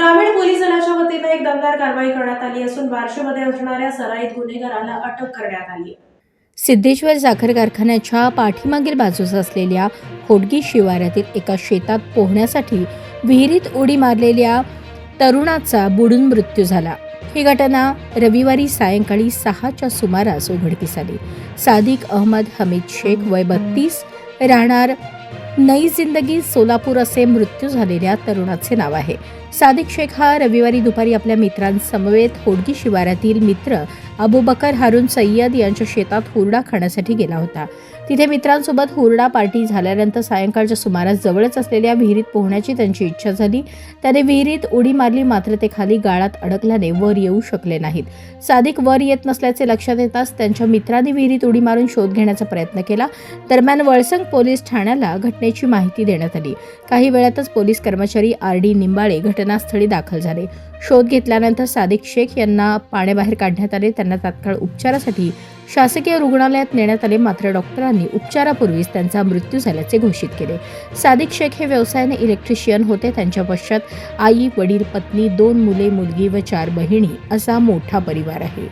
ग्रामीण पोलीस दलाच्या वतीने एक दमदार कारवाई करण्यात आली असून बार्शीमध्ये असणाऱ्या सराईत गुन्हेगाराला अटक करण्यात आली. सिद्धेश्वर साखर कारखान्याच्या पाठीमागील बाजूस असलेल्या होडगी शिवारातील एका शेतात पोहण्यासाठी विहिरीत उडी मारलेल्या तरुणाचा बुडून मृत्यू झाला. ही घटना रविवारी सायंकाळी 6च्या सुमारास उघडकीस आली. सादिक अहमद हमीद शेख वय 32 राहणार नई जिंदगी सोलापूर असे मृत्यू झालेल्या तरुणाचे नाव आहे. सादिक शेख हा रविवारी दुपारी आपल्या मित्रांसमवेत होडगी शिवारातील मित्र अबूबकर हारून सय्यद यांच्या शेतात हुरडा खाण्यासाठी गेला होता. तिथे मित्रांसोबत हुरडा पार्टी झाल्यानंतर सायंकाळच्या सुमारास जवळच असलेल्या विहिरीत पोहण्याची त्यांची इच्छा झाली. त्याने विहिरीत उडी मारली, मात्र ते खाली गाळात अडकल्याने वर येऊ शकले नाहीत. सादिक वर येत नसल्याचे लक्षात येताच त्यांच्या मित्रांनी विहिरीत उडी मारून शोध घेण्याचा प्रयत्न केला. दरम्यान वळसंग पोलीस ठाण्याला घटनेची माहिती देण्यात आली. काही वेळातच पोलीस कर्मचारी RD निंबाळे घटनास्थळी दाखल झाले. शोध घेतल्यानंतर सादिक शेख यांना पाण्याबाहेर काढण्यात आले. त्यांना तात्काळ उपचारासाठी शासकीय रुग्णालयात नेण्यात आले, मात्र डॉक्टरांनी उपचारापूर्वीच त्यांचा मृत्यू झाल्याचे घोषित केले. सादिक शेख हे व्यवसायाने इलेक्ट्रिशियन होते. त्यांच्या पश्चात आई, वडील, पत्नी, 2 मुले, मुलगी व 4 बहिणी असा मोठा परिवार आहे.